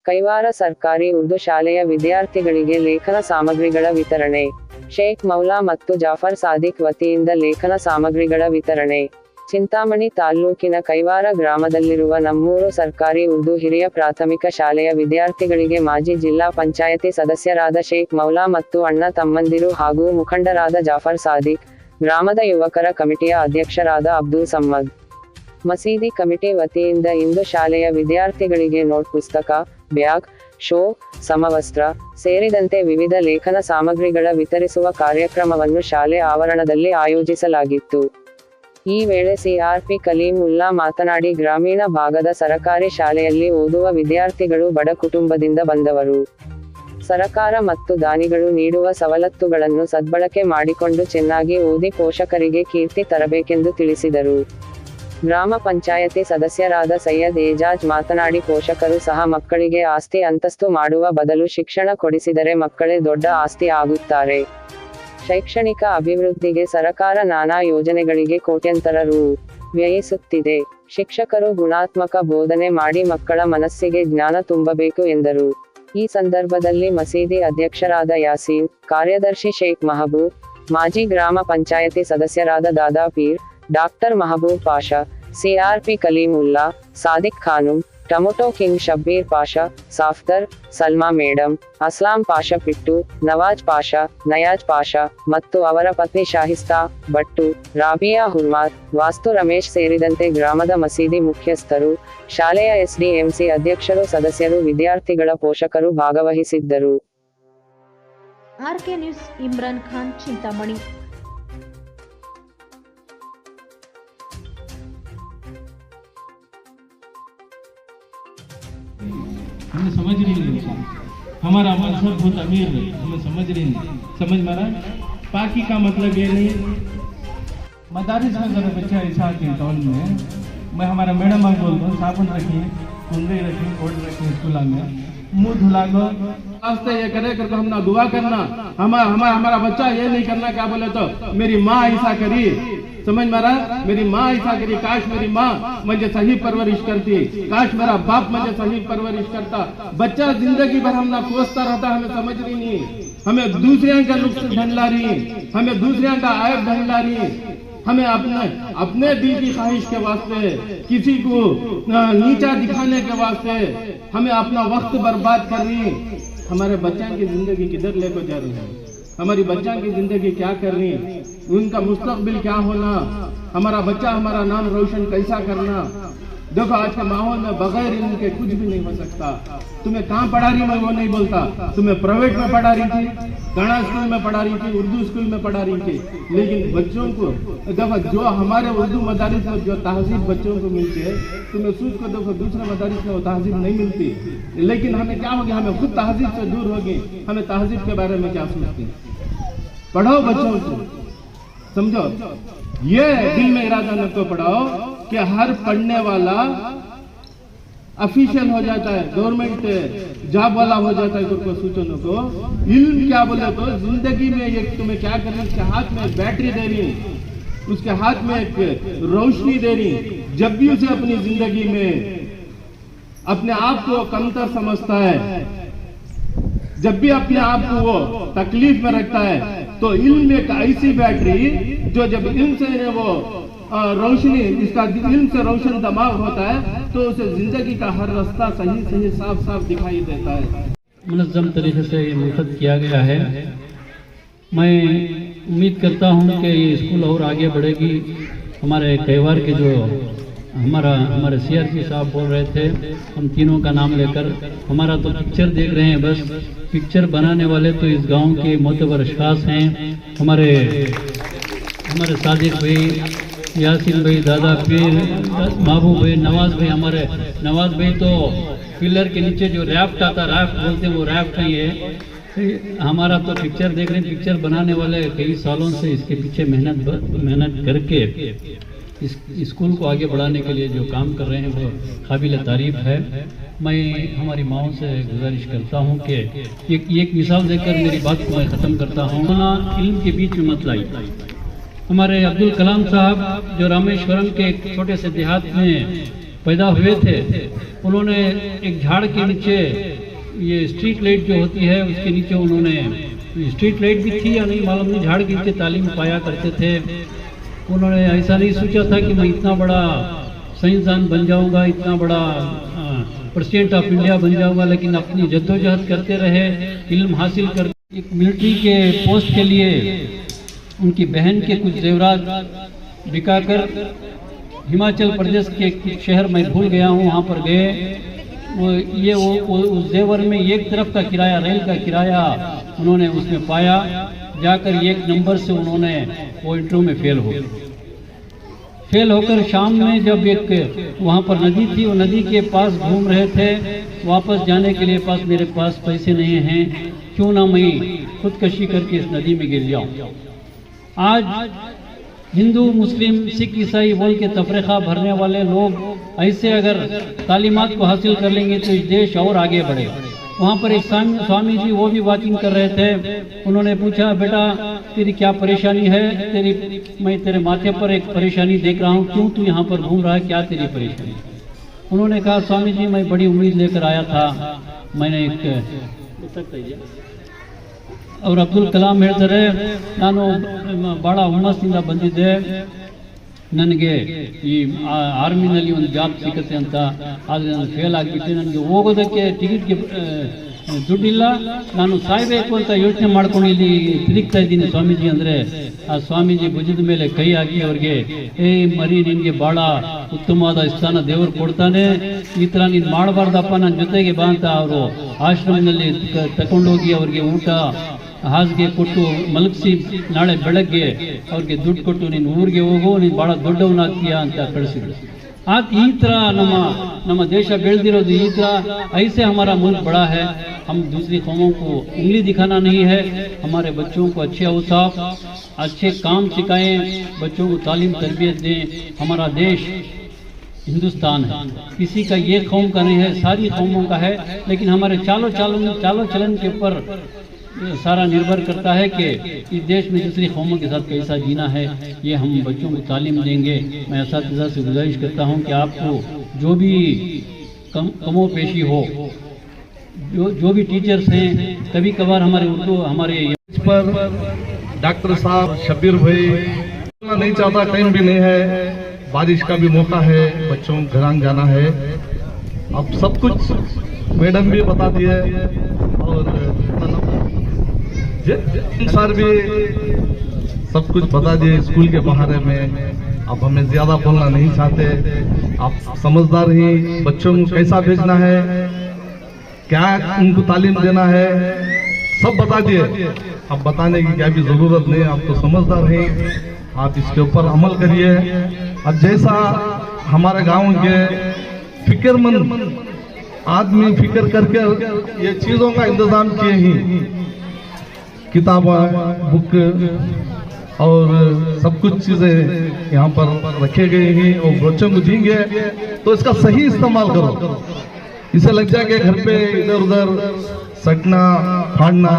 ಕೈವಾರ ಸರ್ಕಾರಿ ಉರ್ದು ಶಾಲೆಯ ವಿದ್ಯಾರ್ಥಿಗಳಿಗೆ ಲೇಖನ ಸಾಮಗ್ರಿಗಳ ವಿತರಣೆ. ಶೇಖ್ ಮೌಲಾ ಮತ್ತು ಜಾಫರ್ ಸಾದಿಕ್ ವತಿಯಿಂದ ಲೇಖನ ಸಾಮಗ್ರಿಗಳ ವಿತರಣೆ. ಚಿಂತಾಮಣಿ ತಾಲ್ಲೂಕಿನ ಕೈವಾರ ಗ್ರಾಮದಲ್ಲಿರುವ ನಮ್ಮೂರು ಸರ್ಕಾರಿ ಉರ್ದು ಹಿರಿಯ ಪ್ರಾಥಮಿಕ ಶಾಲೆಯ ವಿದ್ಯಾರ್ಥಿಗಳಿಗೆ ಮಾಜಿ ಜಿಲ್ಲಾ ಪಂಚಾಯತಿ ಸದಸ್ಯರಾದ ಶೇಖ್ ಮೌಲಾ ಮತ್ತು ಅಣ್ಣ ತಮ್ಮಂದಿರು ಹಾಗೂ ಮುಖಂಡರಾದ ಜಾಫರ್ ಸಾದಿಕ್, ಗ್ರಾಮದ ಯುವಕರ ಕಮಿಟಿಯ ಅಧ್ಯಕ್ಷರಾದ ಅಬ್ದುಲ್ ಸಮ್ಮದ್, ಮಸೀದಿ ಕಮಿಟಿ ವತಿಯಿಂದ ಇಂದು ಶಾಲೆಯ ವಿದ್ಯಾರ್ಥಿಗಳಿಗೆ ನೋಟ್ ಪುಸ್ತಕ, ಬ್ಯಾಗ್, ಶೂ, ಸಮವಸ್ತ್ರ ಸೇರಿದಂತೆ ವಿವಿಧ ಲೇಖನ ಸಾಮಗ್ರಿಗಳ ವಿತರಿಸುವ ಕಾರ್ಯಕ್ರಮವನ್ನು ಶಾಲೆ ಆವರಣದಲ್ಲಿ ಆಯೋಜಿಸಲಾಗಿತ್ತು. ಈ ವೇಳೆ ಸಿಆರ್ಪಿ ಕಲೀಂ ಉಲ್ಲಾ ಮಾತನಾಡಿ, ಗ್ರಾಮೀಣ ಭಾಗದ ಸರಕಾರಿ ಶಾಲೆಯಲ್ಲಿ ಓದುವ ವಿದ್ಯಾರ್ಥಿಗಳು ಬಡ ಕುಟುಂಬದಿಂದ ಬಂದವರು. ಸರಕಾರ ಮತ್ತು ದಾನಿಗಳು ನೀಡುವ ಸವಲತ್ತುಗಳನ್ನು ಸದ್ಬಳಕೆ ಮಾಡಿಕೊಂಡು ಚೆನ್ನಾಗಿ ಓದಿ ಪೋಷಕರಿಗೆ ಕೀರ್ತಿ ತರಬೇಕೆಂದು ತಿಳಿಸಿದರು. ಗ್ರಾಮ ಪಂಚಾಯತಿ ಸದಸ್ಯರಾದ ಸೈಯದ್ ಏಜಾಜ್ ಮಾತನಾಡಿ, ಪೋಷಕರು ಸಹ ಮಕ್ಕಳಿಗೆ ಆಸ್ತಿ ಅಂತಸ್ತು ಮಾಡುವ ಬದಲು ಶಿಕ್ಷಣ ಕೊಡಿಸಿದರೆ ಮಕ್ಕಳೇ ದೊಡ್ಡ ಆಸ್ತಿ ಆಗುತ್ತಾರೆ. ಶೈಕ್ಷಣಿಕ ಅಭಿವೃದ್ಧಿಗೆ ಸರಕಾರ ನಾನಾ ಯೋಜನೆಗಳಿಗೆ ಕೋಟ್ಯಂತರ ರೂ. ವ್ಯಯಿಸುತ್ತಿದೆ. ಶಿಕ್ಷಕರು ಗುಣಾತ್ಮಕ ಬೋಧನೆ ಮಾಡಿ ಮಕ್ಕಳ ಮನಸ್ಸಿಗೆ ಜ್ಞಾನ ತುಂಬಬೇಕು ಎಂದರು. ಈ ಸಂದರ್ಭದಲ್ಲಿ ಮಸೀದಿ ಅಧ್ಯಕ್ಷರಾದ ಯಾಸೀನ್, ಕಾರ್ಯದರ್ಶಿ ಶೇಖ್ ಮಹಬೂಬ್, ಮಾಜಿ ಗ್ರಾಮ ಪಂಚಾಯತಿ ಸದಸ್ಯರಾದ Dada Peer, doctor Mehboob Pasha, CRP Kaleem Ulla, Sadiq Khanum, tomato king Shabbir Pasha, Safdar, Salma madam, Aslam Pasha Pittu, Nawaz Pasha, Niyaz Pasha ಮತ್ತು ಅವರ ಪತ್ನಿ ಶಾಹಿಸ್ತಾ ಭಟ್ಟು, ರಾಬಿಯಾ ಹುರ್ಮಾರ್, ವಾಸ್ತು ರಮೇಶ್ ಸೇರಿದಂತೆ ಗ್ರಾಮದ ಮಸೀದಿ ಮುಖ್ಯಸ್ಥರು, ಶಾಲೆಯ ಎಸ್ಡಿಎಂಸಿ ಅಧ್ಯಕ್ಷರು, ಸದಸ್ಯರು, ವಿದ್ಯಾರ್ಥಿಗಳ ಪೋಷಕರು ಭಾಗವಹಿಸಿದ್ದರು. RK news, Imran Khan, Chintamani. हमें समझ रही नहीं, हमारा मजहब बहुत अमीर है, हमें समझ रही नहीं, समझ मारा। पाकी का मतलब ये नहीं, मदारिस में जरा बच्चा ऐसा के टाउन में मैं हमारा मैडम आप बोल दूँ, साबुन रखिए, कुंडे रखिए, कोट रखिए, स्कूल में मुँह धुला दो, रास्ते ये करे करके हम ना दुआ करना, हमारा बच्चा ये नहीं करना, क्या बोले तो मेरी माँ ऐसा करी, समझ मारा, मेरी माँ ऐसा करी, काश मेरी माँ मुझे सही परवरिश करती, काश मेरा बाप मुझे सही परवरिश करता। बच्चा जिंदगी भर हम ना कोसता रहता, हमें समझ रही नहीं, हमें दूसरे का नुक्स ढंढला रही, हमें दूसरे का आयब ढंढला रही, हमें अपने दिल की ख्वाहिश के वास्ते, किसी को नीचा दिखाने के वास्ते हमें अपना वक्त बर्बाद कर रही। हमारे बच्चा की जिंदगी किधर लेकर जा रही है, हमारी बच्चा की जिंदगी क्या कर रही, उनका मुस्तकबिल क्या होना, हमारा बच्चा हमारा नाम रोशन कैसा करना। देखो आज के माहौल में बगैर इनके कुछ भी नहीं हो सकता। तुम्हें कहाँ पढ़ा रही मैं वो नहीं बोलता, तुम्हें प्राइवेट में पढ़ा रही थी, कन्नड़ स्कूल में पढ़ा रही थी, उर्दू स्कूल में पढ़ा रही थी, लेकिन बच्चों को देखो जो हमारे उर्दू मदारिस में जो तहजीब बच्चों को मिलती है, तुम्हें सूझ को देखो दूसरे मदारिस में वो तहजीब नहीं मिलती। लेकिन हमें क्या हो गया, हमें खुद तहजीब से दूर हो गई, हमें तहजीब के बारे में क्या सोचती। पढ़ाओ बच्चों को, समझो, ये दिल में इरादा न तो पढ़ाओ कि हर पढ़ने वाला ऑफिशियल हो जाता है, गवर्नमेंट जॉब वाला हो जाता है। तो सूचनों को इल्म क्या बोले तो जिंदगी में एक तुम्हें क्या करना, उसके हाथ में बैटरी दे रही, उसके हाथ में एक रोशनी दे रही। जब भी उसे अपनी जिंदगी में अपने आप को कमतर समझता है, जब भी अपने आप को वो तकलीफ में रखता है, तो इल्म एक ऐसी बैटरी जो जब इल्म से वो रोशनी, इसका इल्म से रोशन दिमाग होता है, तो उसे जिंदगी का हर रास्ता सही सही साफ साफ दिखाई देता है। मुनज़्ज़म तरीके से ये मुनक़द किया गया है। मैं उम्मीद करता हूँ कि ये स्कूल और आगे बढ़ेगी। हमारे कईवार के जो हमारे सीआरपी साहब बोल रहे थे, हम तीनों का नाम लेकर, हमारा तो पिक्चर देख रहे हैं, बस पिक्चर बनाने वाले तो इस गांव के मोतबर अशख़ास हैं। हमारे सादिक भाई, यासीन भाई, दादा पीर, महबूब भाई, नवाज भाई। हमारे नवाज भाई तो पिलर के नीचे जो रैफ्ट आता, रैफ्ट बोलते हैं, वो रैफ्ट नहीं है। हमारा तो पिक्चर देख रहे हैं, पिक्चर बनाने वाले कई सालों से इसके पीछे मेहनत करके इस स्कूल को आगे बढ़ाने के लिए जो काम कर रहे हैं वो काबिल तारीफ़ है। मैं हमारी माओं से गुजारिश करता हूँ कि एक मिसाल देकर मेरी बात को मैं ख़त्म करता हूँ। इल्म के बीच में मत लाई। हमारे अब्दुल कलाम साहब जो रामेश्वरम के एक छोटे से देहात में पैदा हुए थे, उन्होंने एक झाड़ के नीचे ये स्ट्रीट लाइट जो होती है उसके नीचे उन्होंने, स्ट्रीट लाइट भी थी या नहीं मालूम नहीं, झाड़ के नीचे तालीम पाया करते थे। उन्होंने ऐसा नहीं सोचा था कि मैं इतना बड़ा साइंसदान बन जाऊंगा, इतना बड़ा प्रेसिडेंट ऑफ इंडिया बन जाऊंगा, लेकिन अपनी जद्दोजहद करते रहे, इल्म हासिल कर। एक मिलिट्री के पोस्ट के लिए उनकी बहन के कुछ जेवरात बिकाकर हिमाचल प्रदेश के कुछ शहर में भूल गया हूँ, वहाँ पर गए। वो उस जेवर में एक तरफ का किराया, रेल का किराया उन्होंने उसमें पाया। जाकर एक नंबर से उन्होंने वो इंटरव्यू में फेल होकर शाम में जब एक वहाँ पर नदी थी, वो नदी के पास घूम रहे थे, वापस जाने के लिए मेरे पास पैसे नहीं हैं, क्यों ना मैं खुदकशी करके इस नदी में गिर जाऊँ। आज हिंदू मुस्लिम सिख ईसाई बोल के तफरीका भरने वाले लोग ऐसे अगर तालीमात को हासिल कर लेंगे तो इस देश और आगे बढ़े। वहाँ पर एक स्वामी जी वो भी वॉकिंग कर रहे थे। उन्होंने पूछा, बेटा तेरी क्या परेशानी है? मैं तेरे माथे पर एक परेशानी देख रहा हूँ, क्यों तू यहाँ पर घूम रहा है, क्या तेरी परेशानी? उन्होंने कहा, स्वामी जी मैं बड़ी उम्मीद लेकर आया था, मैंने और अब्दुल कलाम ಹೇಳ್ತಾರೆ ನಾನು ಬಹಳ ಹುಮ್ಮಸ್ಸಿಂದ ಬಂದಿದ್ದೆ, ನನಗೆ ಈ ಆರ್ಮಿನಲ್ಲಿ ಒಂದು ಜಾಬ್ ಸಿಗುತ್ತೆ ಅಂತ, ಆದರೆ ನಾನು ಫೇಲ್ ಆಗಿಬಿಟ್ಟೆ, ನನಗೆ ಹೋಗೋದಕ್ಕೆ ಟಿಕೆಟ್ಗೆ ದುಡ್ಡಿಲ್ಲ, ನಾನು ಸಾಯಬೇಕು ಅಂತ ಯೋಚನೆ ಮಾಡ್ಕೊಂಡು ಇಲ್ಲಿ ತಿರುಗ್ತಾ ಇದ್ದೀನಿ ಸ್ವಾಮೀಜಿ ಅಂದರೆ, ಆ ಸ್ವಾಮೀಜಿ ಭುಜದ ಮೇಲೆ ಕೈ ಹಾಕಿ ಅವ್ರಿಗೆ, ಮರಿ ನಿನಗೆ ಭಾಳ ಉತ್ತಮವಾದ ಸ್ಥಾನ ದೇವರು ಕೊಡ್ತಾನೆ, ಈ ಥರ ನೀನು ಮಾಡಬಾರ್ದಪ್ಪ, ನನ್ನ ಜೊತೆಗೆ ಬಾ ಅಂತ ಅವರು ಆಶ್ರಮದಲ್ಲಿ ತಗೊಂಡೋಗಿ ಅವ್ರಿಗೆ ಊಟ ಹಾಸಿಗೆ ಕೊಟ್ಟು ಮಲಗಿಸಿ ನಾಳೆ ಬೆಳಗ್ಗೆ ಅವ್ರಿಗೆ ದುಡ್ಡು ಕೊಟ್ಟು ನೀನು ಊರಿಗೆ ಹೋಗು, ನೀನು ಭಾಳ ದೊಡ್ಡವನಾಗ್ತೀಯಾ ಅಂತ ಕಳಿಸಿದ್ರು। ಈ ಥರ ನಮ್ಮ ದೇಶ ಬೆಳೆದಿರೋದು ಈ ಥರ। ऐसे हमारा मुल्क बड़ा है, हम दूसरी कौमों को उंगली दिखाना नहीं है, हमारे बच्चों को अच्छे औसाफ अच्छे काम सिखाएं, बच्चों को तालीम तरबियत दें। हमारा देश हिंदुस्तान है, किसी का ये कौम का नहीं है, सारी कौमों का है, लेकिन हमारे चालो चलन के ऊपर सारा निर्भर करता है कि इस देश में दूसरी कौमों के साथ कैसा जीना है। ये हम बच्चों को तालीम देंगे। मैं असातिज़ा से गुजारिश करता हूँ कि आपको जो भी कमो पेशी हो, जो भी टीचर्स हैं, कभी कभार हमारे उर्दू हमारे पर डॉक्टर साहब शब्बीर भाई नहीं चाहता, टाइम भी नहीं है, बारिश का भी मौका है, बच्चों को घर जाना है। अब सब कुछ मैडम भी बता दिए और सर भी सब कुछ बता दिए स्कूल के बारे में। अब हमें ज्यादा बोलना नहीं चाहते, आप समझदार ही बच्चों को कैसा भेजना है, क्या उनको तालीम देना है, सब बता दिए। अब बताने की क्या भी जरूरत नहीं, आप तो समझदार हैं, आप इसके ऊपर अमल करिए। अब जैसा हमारे गांव के फिक्रमंद आदमी फिक्र करके ये चीजों का इंतजाम किए ही, किताबें बुक और सब कुछ चीजें यहाँ पर रखे गए हैं और बच्चों को देंगे, तो इसका सही इस्तेमाल करो। इसे लग जाए कि घर पे इधर उधर सटना फाड़ना,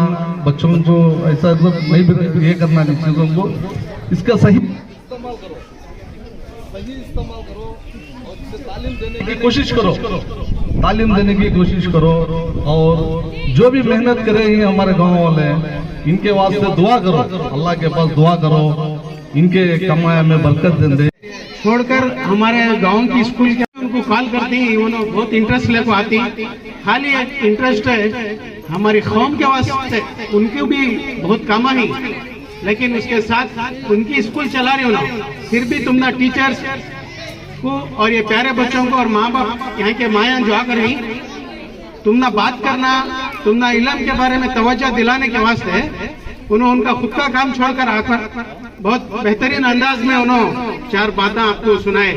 बच्चों को ऐसा नहीं ये करना, चीजों को इसका सही इस्तेमाल करो, और इसे तालीम देने की कोशिश करो, तालीम देने की कोशिश करो। और जो भी मेहनत कर रहे हैं हमारे गाँव वाले, इनके वास्ते दुआ करो, अल्लाह के पास दुआ करो, इनके कमाया में बरकत दे। छोड़कर हमारे गांव की स्कूल के उनको कॉल करती हैं, उन्होंने बहुत इंटरेस्ट लेकर आती, खाली एक इंटरेस्ट है हमारी कौम के वास्ते, उनको भी बहुत काम है, लेकिन उसके साथ उनकी स्कूल चला रही हो ना, फिर भी तुम ना टीचर्स को और ये प्यारे बच्चों को और माँ बाप यहाँ के माया जो आकर रही, तुम ना बात करना, तुम ना इल्म के बारे में तवज्जो दिलाने के वास्ते उन्होंने उनका खुद का काम छोड़कर आकर बहुत बेहतरीन अंदाज में उन्होंने 4 बातें आपको सुनाए।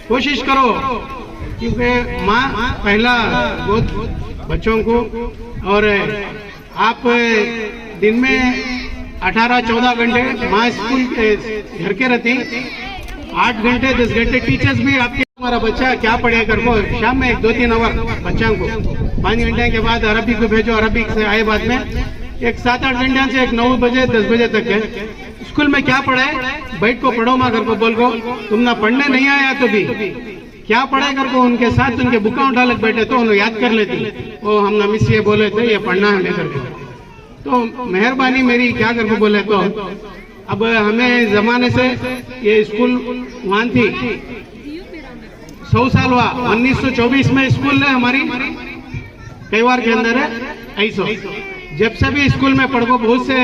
कोशिश करो, क्योंकि माँ पहला बहुत बच्चों को, और आप दिन में 18-14 घंटे माँ स्कूल के घर के रहती, 8 घंटे 10 घंटे टीचर्स भी आपके, हमारा बच्चा क्या पढ़े कर को शाम में 1-2-3 आवर बच्चों को 5 घंटे के बाद अरबी को भेजो, अरबी से आए बाद में एक 7-8 घंटे से एक 9 बजे 10 बजे तक है। स्कूल में क्या पढ़े, बैठ को पढ़ो, माँ घर को बोल को, तुम ना पढ़ने नहीं आया तो भी क्या पढ़ाई कर को उनके साथ उनके बुका उठा लग बैठे तो उन्हें याद कर लेती, वो हम मिस ये बोले थे ये पढ़ना है लेकर के। तो मेहरबानी मेरी क्या कर को बोले तो अब हमें जमाने से ये स्कूल वहां थी 100 साल हुआ, 1924 में स्कूल है हमारी कैवार के अंदर है ऐसा। जब से भी स्कूल में पढ़ो बहुत से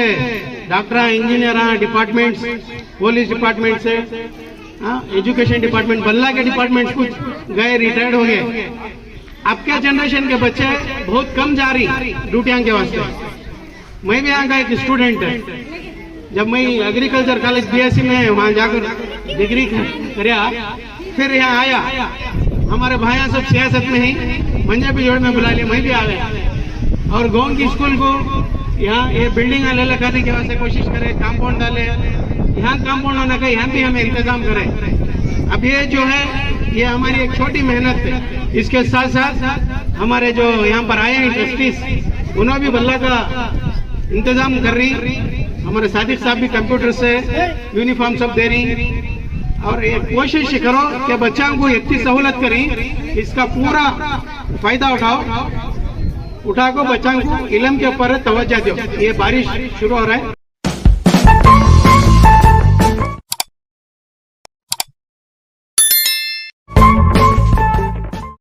doctor engineer departments, police department से एजुकेशन डिपार्टमेंट, बल्ला के डिपार्टमेंट कुछ गए रिटायर्ड हो गए। आपके जनरेशन के बच्चे बहुत कम जा रही ड्यूटियां के वास्ते। मैं भी यहाँ का एक स्टूडेंट है, जब मैं एग्रीकल्चर कॉलेज बीएससी में वहां जाकर डिग्री कराया, फिर यहाँ आया, हमारे भाइयां सब सियासत में ही मंजा भी जोड़ में बुला लिया, मैं भी आ गया और गांव की स्कूल को यहाँ ये बिल्डिंग ले लगाने के वास्ते कोशिश करे, कंपाउंड डाले, यहाँ कंपाउंड होना का यहाँ भी हमें इंतजाम करें। अब ये जो है ये हमारी एक छोटी मेहनत है, इसके साथ साथ हमारे जो यहाँ पर आए हैं ट्रस्टीज उन्होंने भी बल्ला का इंतजाम कर रही, हमारे सादिक साहब भी कंप्यूटर से यूनिफॉर्म सब दे रही और ये कोशिश करो कि बच्चों को इतनी सहूलत करी, इसका पूरा फायदा उठाओ को बच्चों को इल्म के ऊपर तवज्जो दो। ये बारिश शुरू हो रहा है।